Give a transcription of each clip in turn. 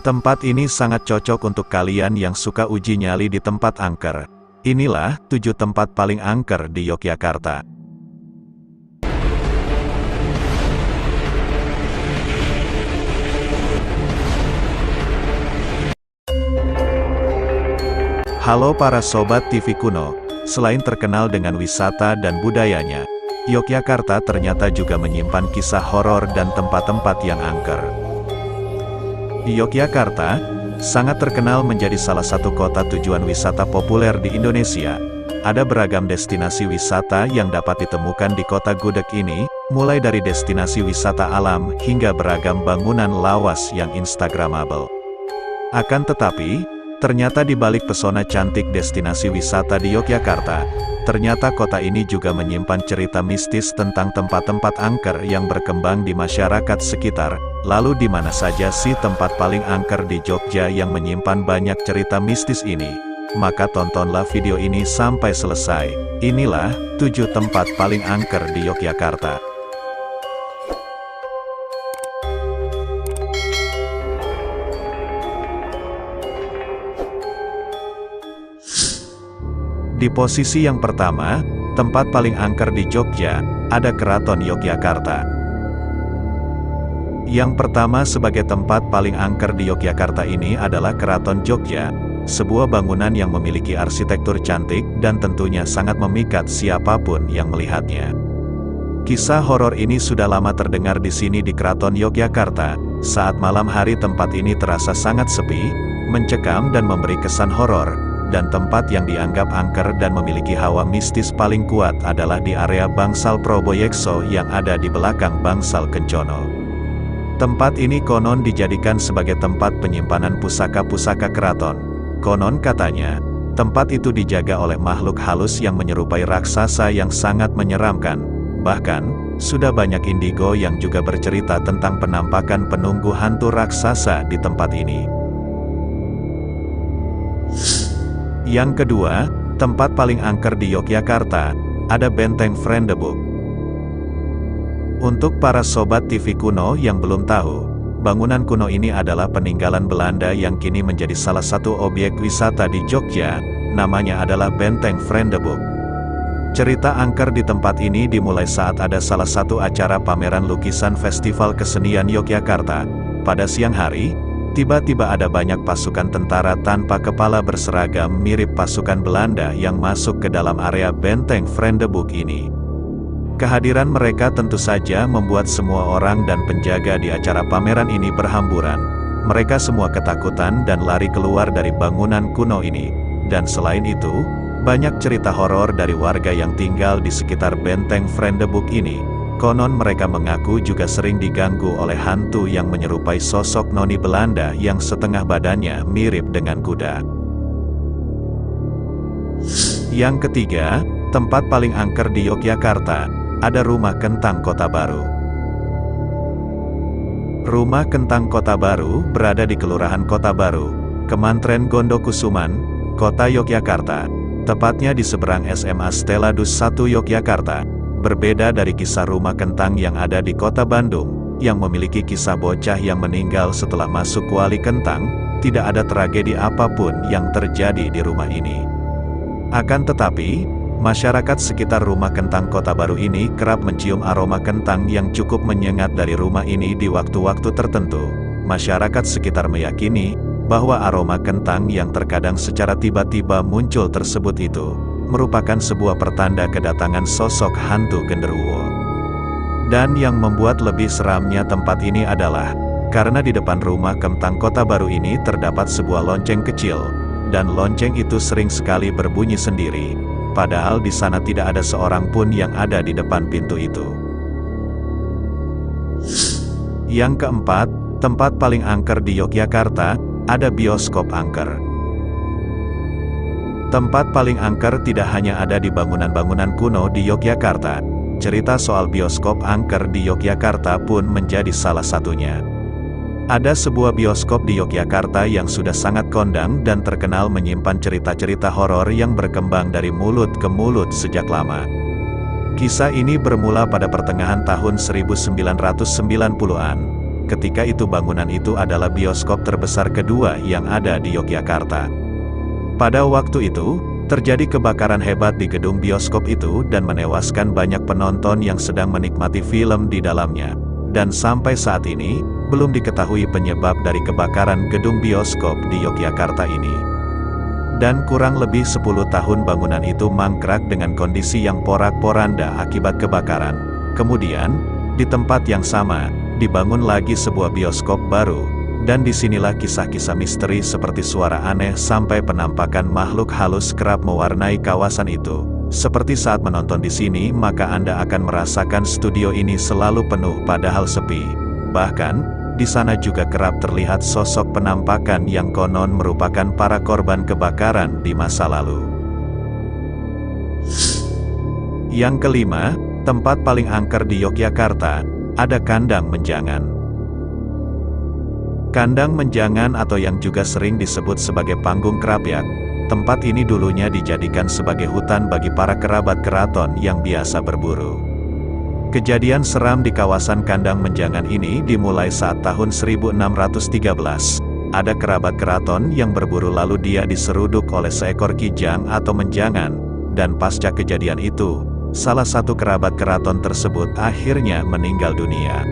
Tempat ini sangat cocok untuk kalian yang suka uji nyali di tempat angker. Inilah 7 tempat paling angker di Yogyakarta. Halo para sobat TV Kuno, selain terkenal dengan wisata dan budayanya, Yogyakarta ternyata juga menyimpan kisah horor dan tempat-tempat yang angker. Yogyakarta sangat terkenal menjadi salah satu kota tujuan wisata populer di Indonesia. Ada beragam destinasi wisata yang dapat ditemukan di kota gudeg ini, mulai dari destinasi wisata alam hingga beragam bangunan lawas yang instagramable. Akan tetapi, ternyata di balik pesona cantik destinasi wisata di Yogyakarta, ternyata kota ini juga menyimpan cerita mistis tentang tempat-tempat angker yang berkembang di masyarakat sekitar. Lalu di mana saja sih tempat paling angker di Jogja yang menyimpan banyak cerita mistis ini? Maka tontonlah video ini sampai selesai. Inilah 7 tempat paling angker di Yogyakarta. Di posisi yang pertama, tempat paling angker di Jogja, ada Keraton Yogyakarta. Yang pertama sebagai tempat paling angker di Yogyakarta ini adalah Keraton Jogja, sebuah bangunan yang memiliki arsitektur cantik dan tentunya sangat memikat siapapun yang melihatnya. Kisah horor ini sudah lama terdengar di sini di Keraton Yogyakarta. Saat malam hari tempat ini terasa sangat sepi, mencekam dan memberi kesan horor. Dan tempat yang dianggap angker dan memiliki hawa mistis paling kuat adalah di area Bangsal Proboyekso yang ada di belakang Bangsal Kencono. Tempat ini konon dijadikan sebagai tempat penyimpanan pusaka-pusaka keraton. Konon katanya, tempat itu dijaga oleh makhluk halus yang menyerupai raksasa yang sangat menyeramkan. Bahkan, sudah banyak indigo yang juga bercerita tentang penampakan penunggu hantu raksasa di tempat ini. Yang kedua, tempat paling angker di Yogyakarta, ada Benteng Vriendeboek. Untuk para sobat TV Kuno yang belum tahu, bangunan kuno ini adalah peninggalan Belanda yang kini menjadi salah satu objek wisata di Jogja, namanya adalah Benteng Vriendeboek. Cerita angker di tempat ini dimulai saat ada salah satu acara pameran lukisan Festival Kesenian Yogyakarta. Pada siang hari, tiba-tiba ada banyak pasukan tentara tanpa kepala berseragam mirip pasukan Belanda yang masuk ke dalam area Benteng Vriendeboek ini. Kehadiran mereka tentu saja membuat semua orang dan penjaga di acara pameran ini berhamburan. Mereka semua ketakutan dan lari keluar dari bangunan kuno ini. Dan selain itu, banyak cerita horor dari warga yang tinggal di sekitar Benteng Vriendeboek ini. Konon mereka mengaku juga sering diganggu oleh hantu yang menyerupai sosok noni Belanda yang setengah badannya mirip dengan kuda. Yang ketiga, tempat paling angker di Yogyakarta, ada Rumah Kentang Kota Baru. Rumah Kentang Kota Baru berada di Kelurahan Kota Baru, Kemantren Gondokusuman, Kota Yogyakarta, tepatnya di seberang SMA Stelladus 1 Yogyakarta. Berbeda dari kisah rumah kentang yang ada di Kota Bandung, yang memiliki kisah bocah yang meninggal setelah masuk kuali kentang, tidak ada tragedi apapun yang terjadi di rumah ini. Akan tetapi, masyarakat sekitar Rumah Kentang Kota Baru ini kerap mencium aroma kentang yang cukup menyengat dari rumah ini di waktu-waktu tertentu. Masyarakat sekitar meyakini bahwa aroma kentang yang terkadang secara tiba-tiba muncul tersebut itu merupakan sebuah pertanda kedatangan sosok hantu genderuwo. Dan yang membuat lebih seramnya tempat ini adalah, karena di depan Rumah Kentang Kota Baru ini terdapat sebuah lonceng kecil, dan lonceng itu sering sekali berbunyi sendiri, padahal di sana tidak ada seorang pun yang ada di depan pintu itu. Yang keempat, tempat paling angker di Yogyakarta, ada bioskop angker. Tempat paling angker tidak hanya ada di bangunan-bangunan kuno di Yogyakarta, cerita soal bioskop angker di Yogyakarta pun menjadi salah satunya. Ada sebuah bioskop di Yogyakarta yang sudah sangat kondang dan terkenal menyimpan cerita-cerita horor yang berkembang dari mulut ke mulut sejak lama. Kisah ini bermula pada pertengahan tahun 1990-an, ketika itu bangunan itu adalah bioskop terbesar kedua yang ada di Yogyakarta. Pada waktu itu, terjadi kebakaran hebat di gedung bioskop itu dan menewaskan banyak penonton yang sedang menikmati film di dalamnya. Dan sampai saat ini, belum diketahui penyebab dari kebakaran gedung bioskop di Yogyakarta ini. Dan kurang lebih 10 tahun bangunan itu mangkrak dengan kondisi yang porak-poranda akibat kebakaran. Kemudian, di tempat yang sama, dibangun lagi sebuah bioskop baru, dan disinilah kisah-kisah misteri seperti suara aneh sampai penampakan makhluk halus kerap mewarnai kawasan itu. Seperti saat menonton di sini, maka Anda akan merasakan studio ini selalu penuh padahal sepi. Bahkan, di sana juga kerap terlihat sosok penampakan yang konon merupakan para korban kebakaran di masa lalu. Yang kelima, tempat paling angker di Yogyakarta, ada Kandang Menjangan. Kandang Menjangan atau yang juga sering disebut sebagai Panggung Kerapiak, tempat ini dulunya dijadikan sebagai hutan bagi para kerabat keraton yang biasa berburu. Kejadian seram di kawasan Kandang Menjangan ini dimulai saat tahun 1613. Ada kerabat keraton yang berburu lalu dia diseruduk oleh seekor kijang atau menjangan, dan pasca kejadian itu, salah satu kerabat keraton tersebut akhirnya meninggal dunia.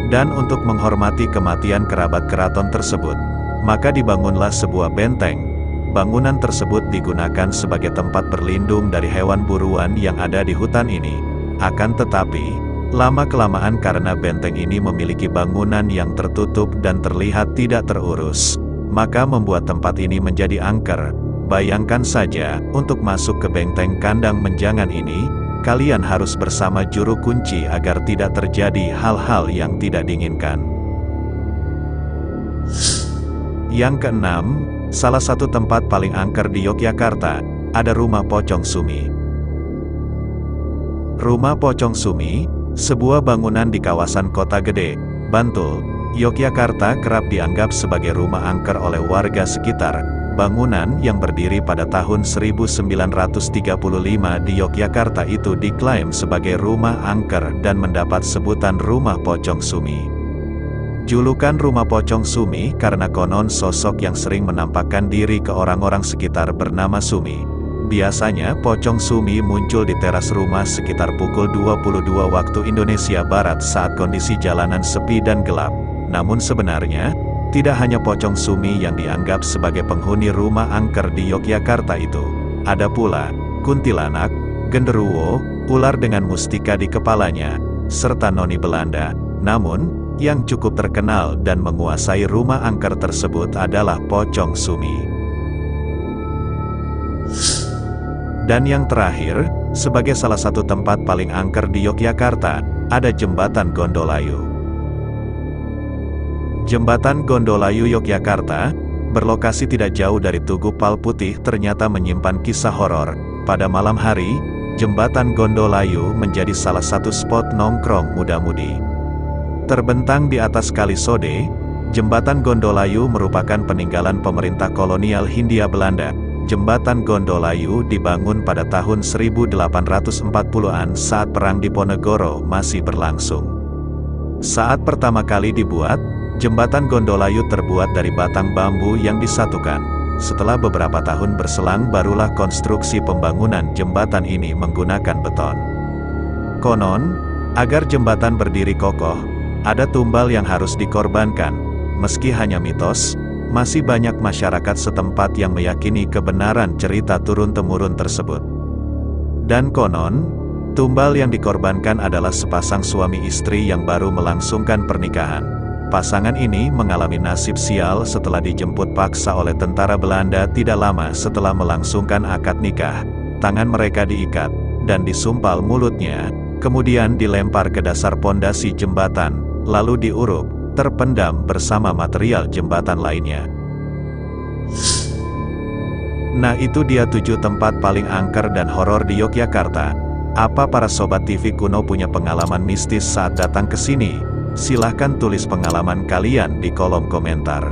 Dan untuk menghormati kematian kerabat keraton tersebut, maka dibangunlah sebuah benteng. Bangunan tersebut digunakan sebagai tempat berlindung dari hewan buruan yang ada di hutan ini. Akan tetapi, lama-kelamaan karena benteng ini memiliki bangunan yang tertutup dan terlihat tidak terurus, maka membuat tempat ini menjadi angker. Bayangkan saja, untuk masuk ke benteng Kandang Menjangan ini, kalian harus bersama juru kunci agar tidak terjadi hal-hal yang tidak diinginkan. Yang keenam, salah satu tempat paling angker di Yogyakarta, ada Rumah Pocong Sumi. Rumah Pocong Sumi, sebuah bangunan di kawasan Kota Gede, Bantul, Yogyakarta kerap dianggap sebagai rumah angker oleh warga sekitar. Bangunan yang berdiri pada tahun 1935 di Yogyakarta itu diklaim sebagai rumah angker dan mendapat sebutan Rumah Pocong Sumi. Julukan Rumah Pocong Sumi karena konon sosok yang sering menampakkan diri ke orang-orang sekitar bernama Sumi. Biasanya Pocong Sumi muncul di teras rumah sekitar pukul 22 waktu Indonesia Barat saat kondisi jalanan sepi dan gelap. Namun sebenarnya, tidak hanya Pocong Sumi yang dianggap sebagai penghuni rumah angker di Yogyakarta itu. Ada pula kuntilanak, genderuwo, ular dengan mustika di kepalanya, serta noni Belanda. Namun, yang cukup terkenal dan menguasai rumah angker tersebut adalah Pocong Sumi. Dan yang terakhir, sebagai salah satu tempat paling angker di Yogyakarta, ada Jembatan Gondolayu. Jembatan Gondolayu Yogyakarta, berlokasi tidak jauh dari Tugu Palputih ternyata menyimpan kisah horor. Pada malam hari, Jembatan Gondolayu menjadi salah satu spot nongkrong muda-mudi. Terbentang di atas Kali Sode, Jembatan Gondolayu merupakan peninggalan pemerintah kolonial Hindia Belanda. Jembatan Gondolayu dibangun pada tahun 1840-an saat Perang Diponegoro masih berlangsung. Saat pertama kali dibuat, Jembatan Gondolayu terbuat dari batang bambu yang disatukan. Setelah beberapa tahun berselang barulah konstruksi pembangunan jembatan ini menggunakan beton. Konon, agar jembatan berdiri kokoh, ada tumbal yang harus dikorbankan. Meski hanya mitos, masih banyak masyarakat setempat yang meyakini kebenaran cerita turun-temurun tersebut. Dan konon, tumbal yang dikorbankan adalah sepasang suami istri yang baru melangsungkan pernikahan. Pasangan ini mengalami nasib sial setelah dijemput paksa oleh tentara Belanda tidak lama setelah melangsungkan akad nikah. Tangan mereka diikat, dan disumpal mulutnya, kemudian dilempar ke dasar pondasi jembatan, lalu diuruk, terpendam bersama material jembatan lainnya. Nah itu dia 7 tempat paling angker dan horor di Yogyakarta. Apa para sobat TV kuno punya pengalaman mistis saat datang ke sini? Silahkan tulis pengalaman kalian di kolom komentar.